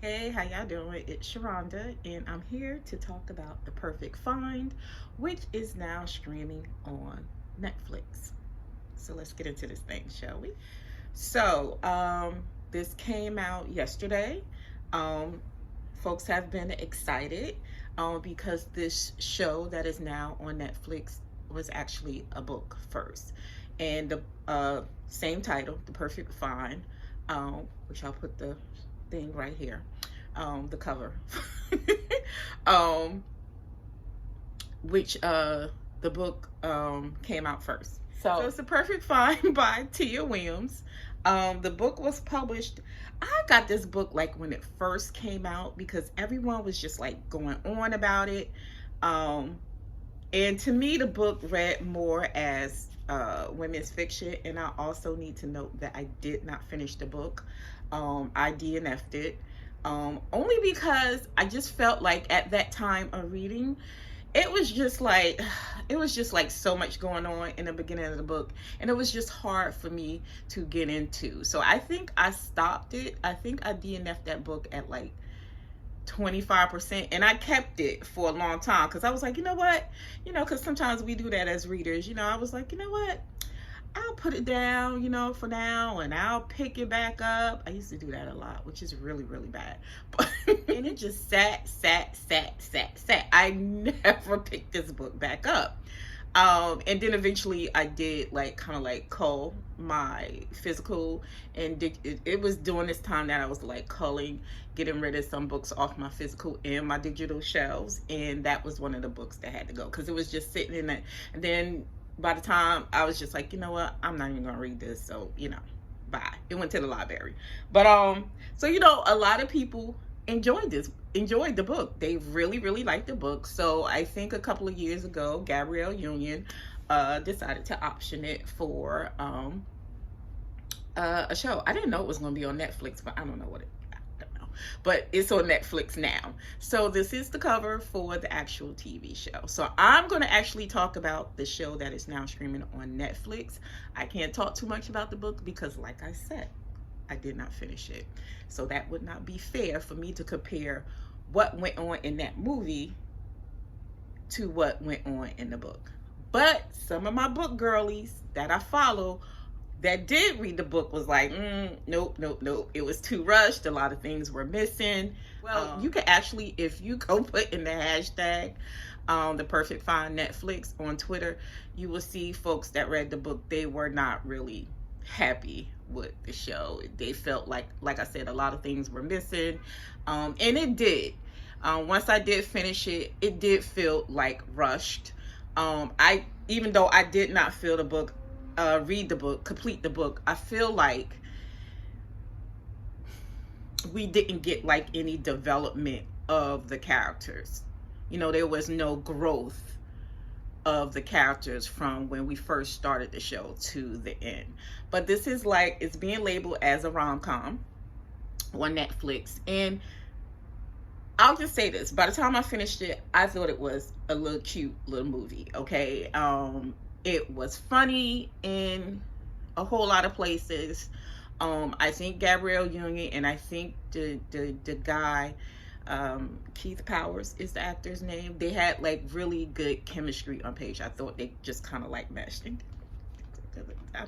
Hey, how y'all doing? It's Sharonda, and I'm here to talk about The Perfect Find, which is now streaming on Netflix. So let's get into this thing, shall we? So, this came out yesterday. Um, Folks have been excited because this show that is now on Netflix was actually a book first. And the same title, The Perfect Find, which I'll put the thing right here, the cover, um, which the book came out first. So it's The Perfect Find by Tia Williams. The book was published. I got this book like when it first came out because everyone was just like going on about it. Um, and to me, the book read more as women's fiction. And I also need to note that I did not finish the book. I DNF'd it. Only because I just felt like at that time of reading, it was just like so much going on in the beginning of the book, and it was just hard for me to get into. So I think I stopped it. I think I DNF'd that book at like 25%, and I kept it for a long time because I was like, you know what, because sometimes we do that as readers. I was like, you know what, I'll put it down, for now, and I'll pick it back up. I used to do that a lot, which is really, really bad. But and it just sat. I never picked this book back up. And then eventually I did kind of like cull my physical, and it was during this time that I was like culling, getting rid of some books off my physical and my digital shelves, and that was one of the books that had to go because it was just sitting in it. And then by the time I was just like, you know what, I'm not even gonna read this, so bye. It went to the library. But so a lot of people enjoyed the book. They really, really liked the book. So I think a couple of years ago, Gabrielle Union decided to option it for a show. I didn't know it was gonna be on Netflix, but I don't know what it, but it's on Netflix now. So this is the cover for the actual TV show. So I'm going to actually talk about the show that is now streaming on Netflix. I can't talk too much about the book because, like I said, I did not finish it. So that would not be fair for me to compare what went on in that movie to what went on in the book. But some of my book girlies that I follow that did read the book was like, nope. It was too rushed. A lot of things were missing. Well, you can actually, if you go put in the hashtag, The Perfect Find Netflix on Twitter, you will see folks that read the book. They were not really happy with the show. They felt like I said, a lot of things were missing. And it did. Once I did finish it, it did feel like rushed. Even though I did not feel the book, read the book, complete the book, I feel like we didn't get like any development of the characters. There was no growth of the characters from when we first started the show to the end. But this is it's being labeled as a rom-com on Netflix, and I'll just say this, by the time I finished it, I thought it was a little cute little movie. Okay. It was funny in a whole lot of places. I think Gabrielle Union and I think the guy, Keith Powers is the actor's name. They had really good chemistry on page. I thought they just kind of meshed. I'm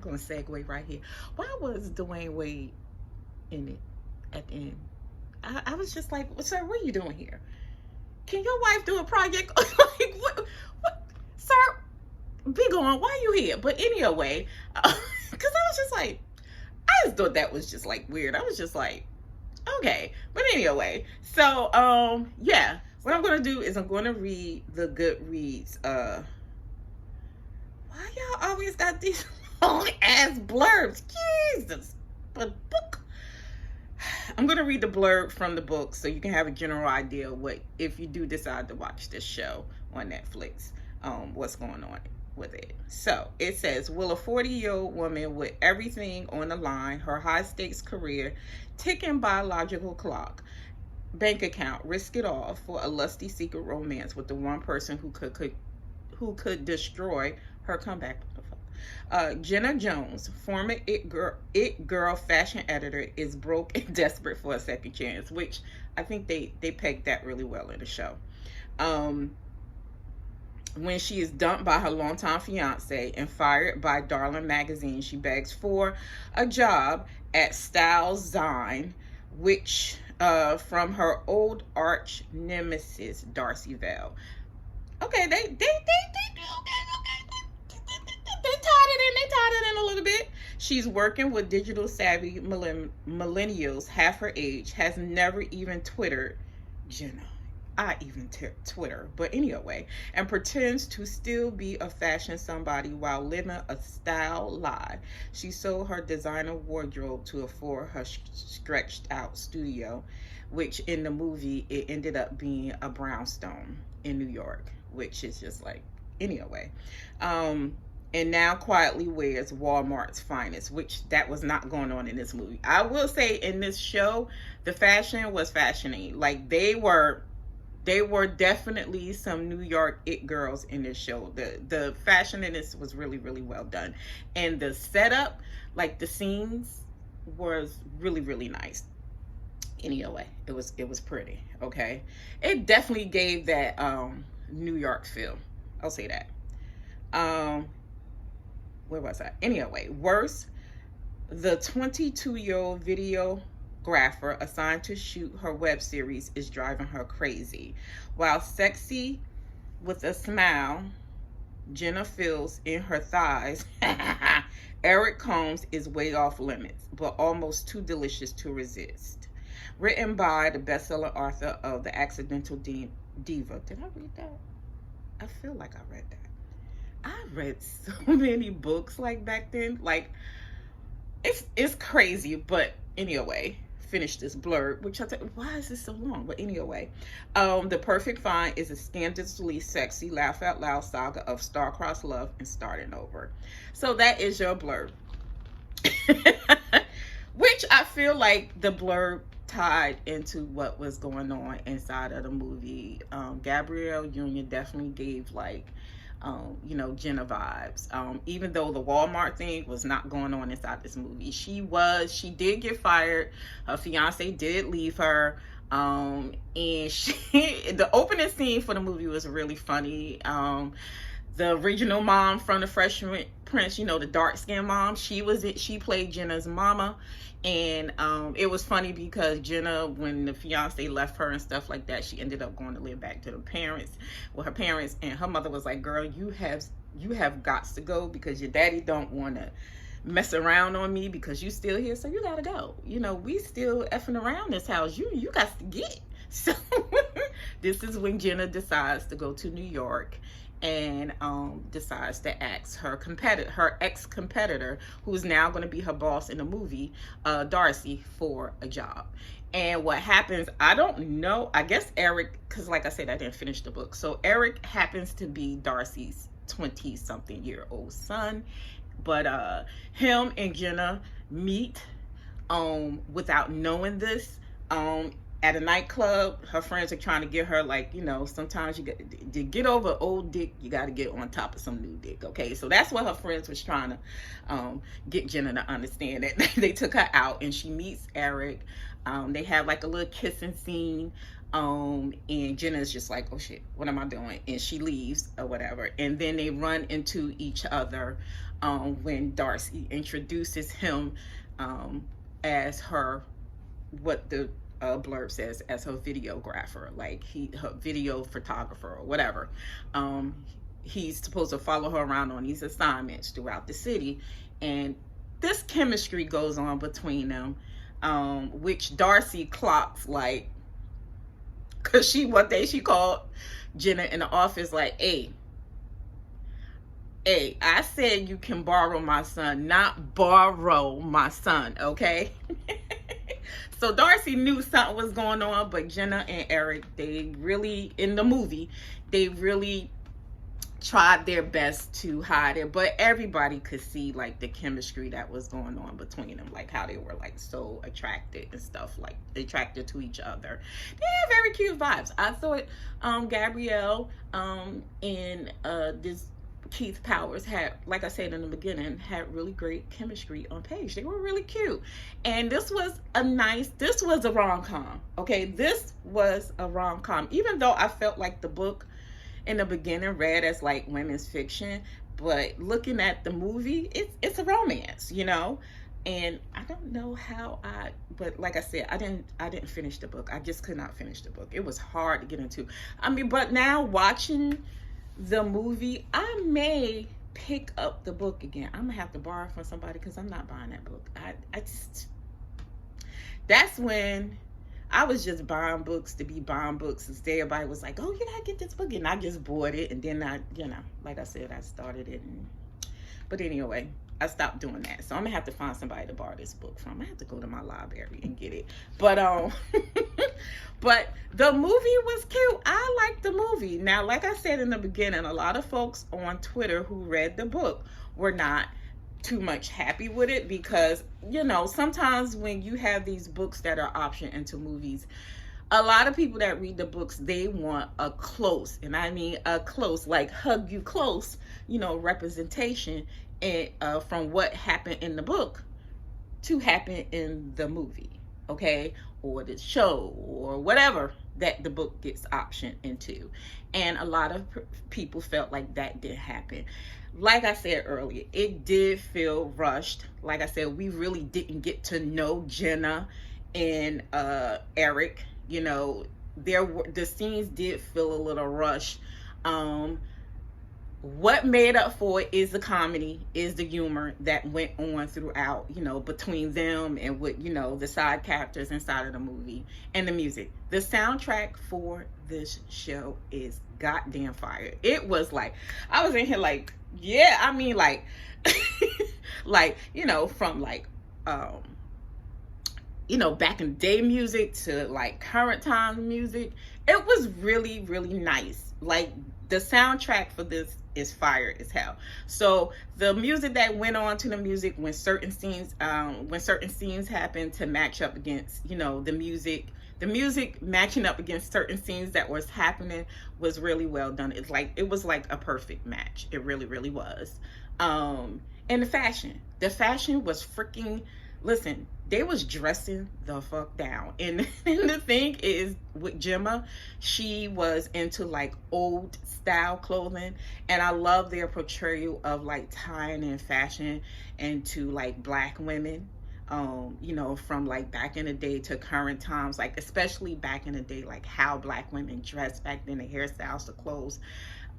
going to segue right here. Why was Dwayne Wade in it at the end? I was just like, sir, what are you doing here? Can your wife do a project? What? Sir, be going, why are you here? But anyway, because I was just like, I just thought that was just weird. I was just like, okay. But anyway, so yeah, what I'm gonna do is I'm gonna read the Goodreads. Why y'all always got these long ass blurbs? Jesus, but book. I'm gonna read the blurb from the book so you can have a general idea what, if you do decide to watch this show on Netflix, what's going on with it. So it says, will a 40-year-old woman with everything on the line, her high-stakes career, ticking biological clock, bank account, risk it all for a lusty secret romance with the one person who could destroy her comeback? Jenna Jones, former It Girl fashion editor, is broke and desperate for a second chance, which I think they pegged that really well in the show. When she is dumped by her longtime fiance and fired by Darling magazine, she begs for a job at Styles Zine, which from her old arch nemesis Darcy Vale. Okay, they tied it in a little bit. She's working with digital savvy millennials half her age, has never even Twittered. Jenna, I even Twitter, but anyway, and pretends to still be a fashion somebody while living a style lie. She sold her designer wardrobe to afford her stretched out studio, which in the movie it ended up being a brownstone in New York, which is just like, anyway. And now quietly wears Walmart's finest, which that was not going on in this movie. I will say in this show, the fashion was fashioning. Like they were definitely some New York it girls in this show. The fashion in this was really, really well done. And the setup, like the scenes, was really, really nice. Anyway, it was pretty, okay? It definitely gave that New York feel. I'll say that. Where was I? Anyway, worse, the 22-year-old videographer assigned to shoot her web series is driving her crazy. While sexy with a smile, Jenna feels in her thighs, Eric Combs is way off limits, but almost too delicious to resist. Written by the best-selling author of The Accidental Diva. Did I read that? I feel like I read that. I read so many books like back then. Like, it's crazy, but anyway, finish this blurb, which I thought, why is this so long? But anyway, The Perfect Find is a scandalously sexy, laugh out loud saga of star-crossed love and starting over. So that is your blurb. Which I feel like the blurb tied into what was going on inside of the movie. Gabrielle Union definitely gave like, you know, Jenna vibes. Even though the Walmart thing was not going on inside this movie, she did get fired. Her fiance did leave her. And the opening scene for the movie was really funny. The original mom from the Fresh Prince, you know, the dark skinned mom, she played Jenna's mama. And it was funny because Jenna, when the fiance left her and stuff like that, she ended up going to live back to her parents, and her mother was like, girl, you have got to go because your daddy don't want to mess around on me because you still here, so you gotta go. You know, we still effing around this house. You got to get. So this is when Jenna decides to go to New York and decides to ask her ex-competitor, who's now going to be her boss in the movie, Darcy, for a job. And what happens, I don't know, I guess Eric, because like I said, I didn't finish the book, so Eric happens to be Darcy's 20-something-year-old son, but him and Jenna meet without knowing this at a nightclub. Her friends are trying to get her, like, you know, sometimes you get over old dick, you got to get on top of some new dick, okay? So that's what her friends was trying to get Jenna to understand. That they took her out and she meets Eric. They have like a little kissing scene, and Jenna's just like, oh shit, what am I doing? And she leaves or whatever. And then they run into each other when Darcy introduces him as her, what the blurb says, as her videographer, like her video photographer or whatever. He's supposed to follow her around on these assignments throughout the city, and this chemistry goes on between them, which Darcy clocks, like, because one day she called Jenna in the office like, hey, I said you can borrow my son, not borrow my son, okay? So Darcy knew something was going on, but Jenna and Eric, they really, in the movie, they really tried their best to hide it, but everybody could see like the chemistry that was going on between them, like how they were like so attracted and stuff, like attracted to each other. They have very cute vibes. I thought Gabrielle and this Keith Powers had, like I said in the beginning, had really great chemistry on page. They were really cute. And this was a rom-com. Okay, this was a rom-com. Even though I felt like the book in the beginning read as like women's fiction, but looking at the movie, it's a romance, you know. And I don't know but like I said, I didn't finish the book. I just could not finish the book. It was hard to get into. I mean, but now watching the movie, I may pick up the book again. I'm gonna have to borrow from somebody because I'm not buying that book. That's when I was just buying books to be buying books. Instead, everybody was like, "Oh, you gotta get this book," and I just bought it. And then like I said, I started it. But anyway, I stopped doing that. So I'm gonna have to find somebody to borrow this book from. I have to go to my library and get it. But but the movie was cute. I liked the movie. Now, like I said in the beginning, a lot of folks on Twitter who read the book were not too much happy with it because, you know, sometimes when you have these books that are optioned into movies, a lot of people that read the books, they want a close, and I mean a close, like hug you close, you know, representation and from what happened in the book to happen in the movie, okay, or the show or whatever that the book gets optioned into. And a lot of people felt like that didn't happen. Like I said earlier, it did feel rushed. Like I said, we really didn't get to know Jenna and Eric. You know, the scenes did feel a little rushed. What made up for it is the comedy, is the humor that went on throughout, you know, between them and with, you know, the side characters inside of the movie, and the music. The soundtrack for this show is goddamn fire. It was like, I was in here like, yeah, I mean, like, like, you know, from like, you know, back in the day music to like current time music. It was really, really nice. Like, the soundtrack for this is fire as hell. So the music that went on to the music when certain scenes happened to match up against, you know, the music matching up against certain scenes that was happening was really well done. It was like a perfect match. It really, really was. And the fashion was freaking, listen, they was dressing the fuck down. And the thing is, with Gemma, she was into like old style clothing. And I love their portrayal of like tying in fashion into like black women. You know, from like back in the day to current times, like especially back in the day, like how black women dressed back then, the hairstyles, the clothes.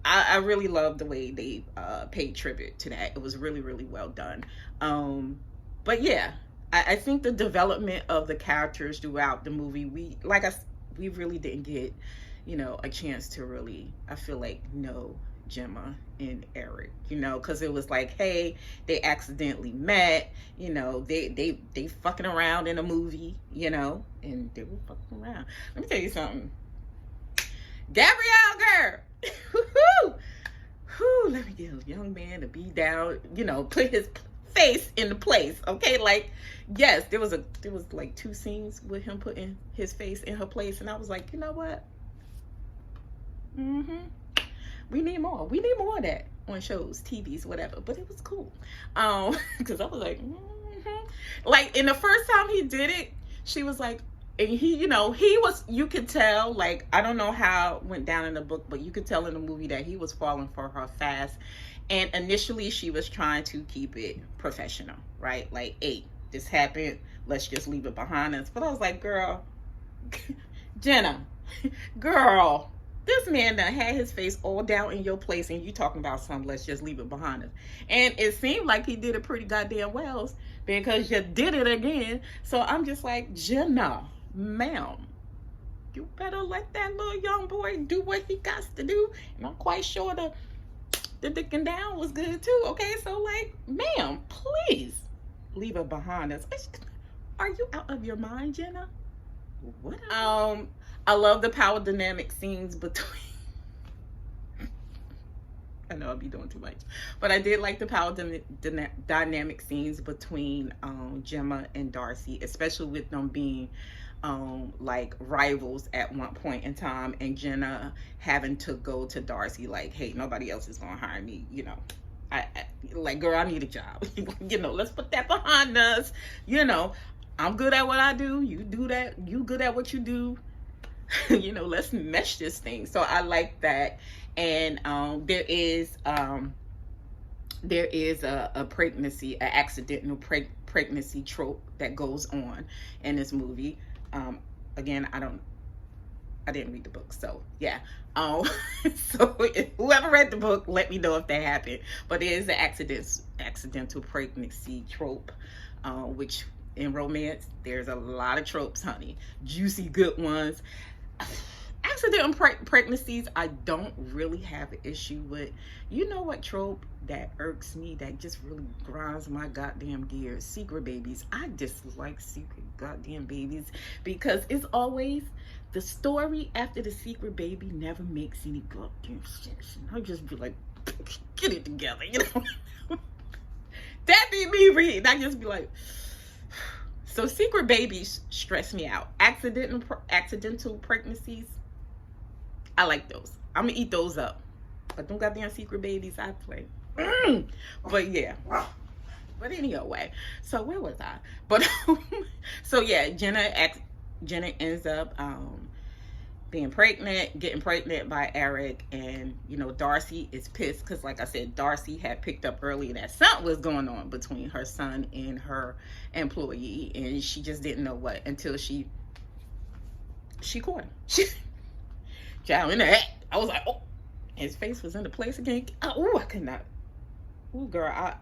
I really love the way they paid tribute to that. It was really, really well done. But yeah, I think the development of the characters throughout the movie, we really didn't get, you know, a chance to really, I feel like, know Gemma and Eric, you know, because it was like, hey, they accidentally met, you know, they fucking around in a movie, you know, and they were fucking around. Let me tell you something. Gabrielle, girl. Whoo, let me get a young man to be down, you know, put his face into place, okay? Like, yes, there was like 2 scenes with him putting his face in her place, and I was like, you know what? We need more of that on shows, TVs, whatever. But it was cool, because I was like, like, and the first time he did it, she was like, and he, you know, you could tell, like, I don't know how it went down in the book, but you could tell in the movie that he was falling for her fast. And initially she was trying to keep it professional, right? Like, hey, this happened, let's just leave it behind us. But I was like, girl, Jenna, girl, this man done had his face all down in your place, and you talking about something, let's just leave it behind us. And it seemed like he did it pretty goddamn well, because you did it again. So I'm just like, Jenna, ma'am, you better let that little young boy do what he got to do. And I'm quite sure the dicking down was good too, okay? So, like, ma'am, please leave it behind us. Are you out of your mind, Jenna? What? I love the power dynamic scenes between I know I'll be doing too much, but I did like the power dynamic scenes between Gemma and Darcy, especially with them being like rivals at one point in time, and Jenna having to go to Darcy like, hey, nobody else is gonna hire me, you know. I like, girl, I need a job. You know, let's put that behind us. You know, I'm good at what I do. You do that. You good at what you do. You know, let's mesh this thing. So I like that. And there is a pregnancy, an accidental pregnancy trope that goes on in this movie. Again, I didn't read the book, so yeah. So if whoever read the book, let me know if that happened. But it is an accidental pregnancy trope, which in romance, there's a lot of tropes, honey. Juicy, good ones. Accidental pregnancies, I don't really have an issue with. You know what trope that irks me, that just really grinds my goddamn gears? Secret babies. I dislike secret goddamn babies because it's always the story after the secret baby never makes any goddamn sense. And I just be like, get it together, you know? That be me reading. I just be like, so secret babies stress me out. Accidental pregnancies, I like those. I'm gonna eat those up. But them goddamn secret babies, I play. But yeah. But anyway, so where was I? But so yeah, Jenna ends up being pregnant, getting pregnant by Eric, and you know, Darcy is pissed because, like I said, Darcy had picked up earlier that something was going on between her son and her employee, and she just didn't know what until she caught him. Child, in the act, I was like, oh, his face was in the place again. Oh, I could not. Oh, girl,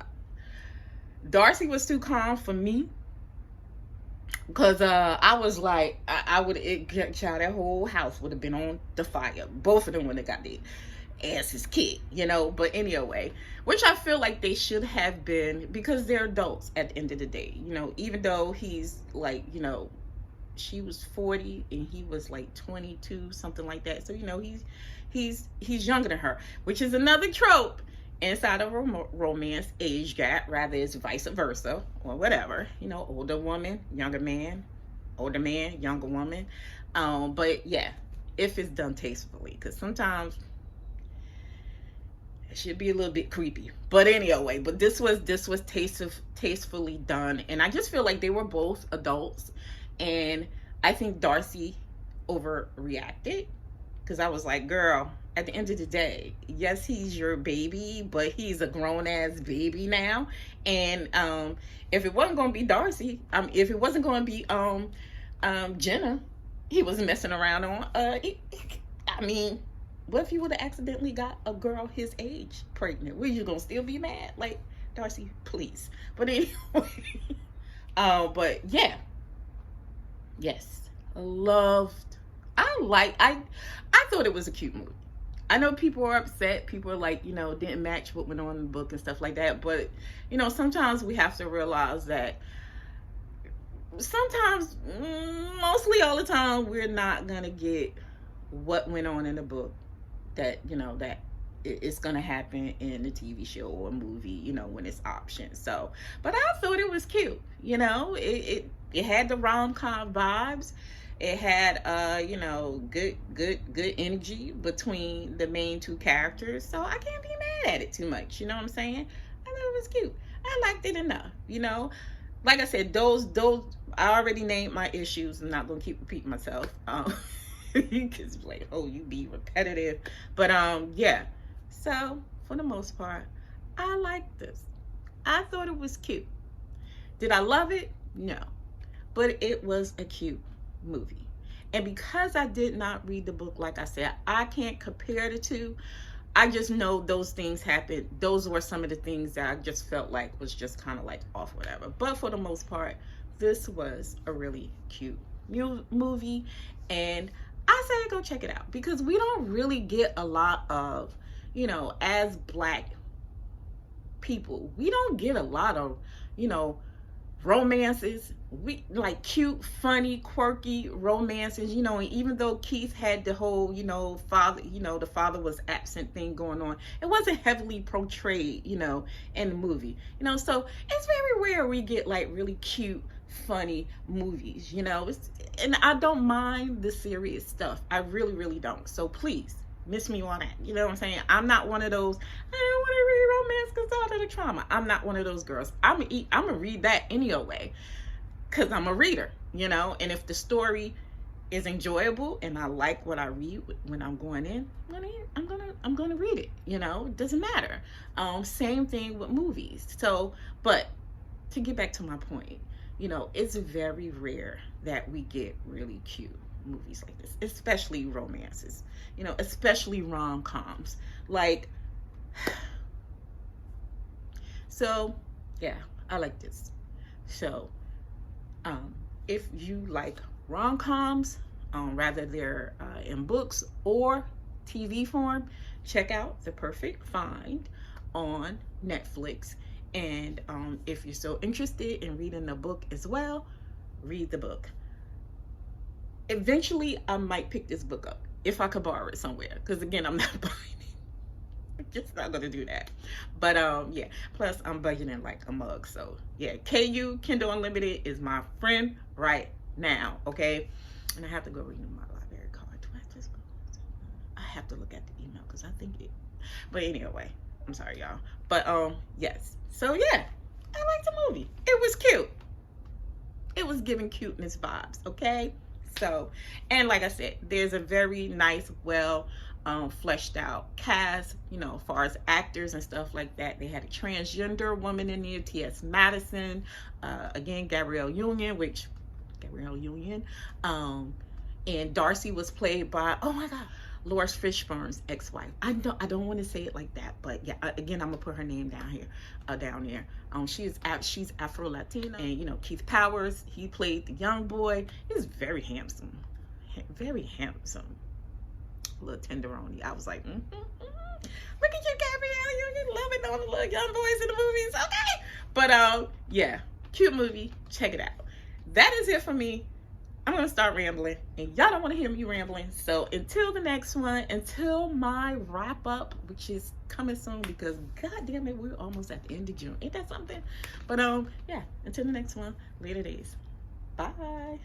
Darcy was too calm for me. Because I was like, child, that whole house would have been on the fire. Both of them would have got their asses kicked, you know. But anyway, which I feel like they should have been, because they're adults at the end of the day, you know. Even though he's like, you know, she was 40 and he was like 22, something like that. So, you know, he's younger than her, which is another trope inside of a romance. Age gap, rather it's vice versa or whatever, you know, older woman, younger man, older man, younger woman. But yeah, if it's done tastefully, because sometimes it should be a little bit creepy. But anyway, but this was tastefully done, and I just feel like they were both adults, and I think Darcy overreacted, because I was like, girl, at the end of the day, yes, he's your baby, but he's a grown-ass baby now. And if it wasn't going to be Darcy, if it wasn't going to be Jenna, he was messing around on, I mean, what if you would have accidentally got a girl his age pregnant? Were you going to still be mad? Like, Darcy, please. But anyway, but yeah, yes, I thought it was a cute movie. I know people are upset. People are like, you know, didn't match what went on in the book and stuff like that. But, you know, sometimes we have to realize that sometimes, mostly all the time, we're not going to get what went on in the book that, you know, that it's going to happen in the TV show or movie, you know, when it's optioned. So, but I thought it was cute. You know, it had the rom-com vibes. It had, you know, good energy between the main two characters. So I can't be mad at it too much. You know what I'm saying? I thought it was cute. I liked it enough. You know, like I said, those I already named my issues. I'm not gonna keep repeating myself. Because like, oh, you be repetitive. But yeah. So for the most part, I liked this. I thought it was cute. Did I love it? No. But it was a cute movie. And because I did not read the book, like I said, I can't compare the two. I just know those things happened. Those were some of the things that I just felt like was just kind of like off, whatever. But for the most part, this was a really cute movie, and I say go check it out, because we don't really get a lot of, you know, as Black people, we don't get a lot of, you know, romances. We like cute, funny, quirky romances, you know. And even though Keith had the whole, you know, the father was absent thing going on, it wasn't heavily portrayed, you know, in the movie, you know. So it's very rare we get like really cute funny movies, you know. And I don't mind the serious stuff. I really, really don't. So please, miss me on that. You know what I'm saying? I'm not one of those, I don't want to read romance because all of the trauma. I'm not one of those girls. I'm gonna read that anyway because I'm a reader, you know. And if the story is enjoyable and I like what I read when I'm going in, I'm gonna read it, you know. It doesn't matter. Same thing with movies. So, but to get back to my point, you know, it's very rare that we get really cute movies like this, especially romances, you know, especially rom-coms. Like, so yeah, I like this. So if you like rom-coms, rather they're in books or TV form, check out The Perfect Find on Netflix. And if you're so interested in reading the book as well, read the book. Eventually, I might pick this book up if I could borrow it somewhere. Because again, I'm not buying it. I'm just not going to do that. But yeah, plus I'm budgeting like a mug. So yeah, KU Kindle Unlimited is my friend right now, okay? And I have to go renew my library card. Do I just go? I have to look at the email because I think it. But anyway, I'm sorry, y'all. But yes. So yeah, I liked the movie. It was cute. It was giving cuteness vibes, okay? So, and like I said, there's a very nice, well fleshed out cast, you know, as far as actors and stuff like that. They had a transgender woman in there, T.S. Madison, again, Gabrielle Union, and Darcy was played by, oh my God, Lawrence Fishburne's ex-wife. I don't want to say it like that, but yeah, again, I'm gonna put her name down here, down there. She's Afro-Latina, and you know, Keith Powers, he played the young boy. He's very handsome, very handsome, little tenderoni. I was like, look at you, Gabrielle, you're loving all the little young boys in the movies, okay? But yeah, cute movie. Check it out. That is it for me. I'm going to start rambling, and y'all don't want to hear me rambling. So until the next one, until my wrap up, which is coming soon, because God damn it, we're almost at the end of June. Ain't that something? But yeah, until the next one, later days. Bye.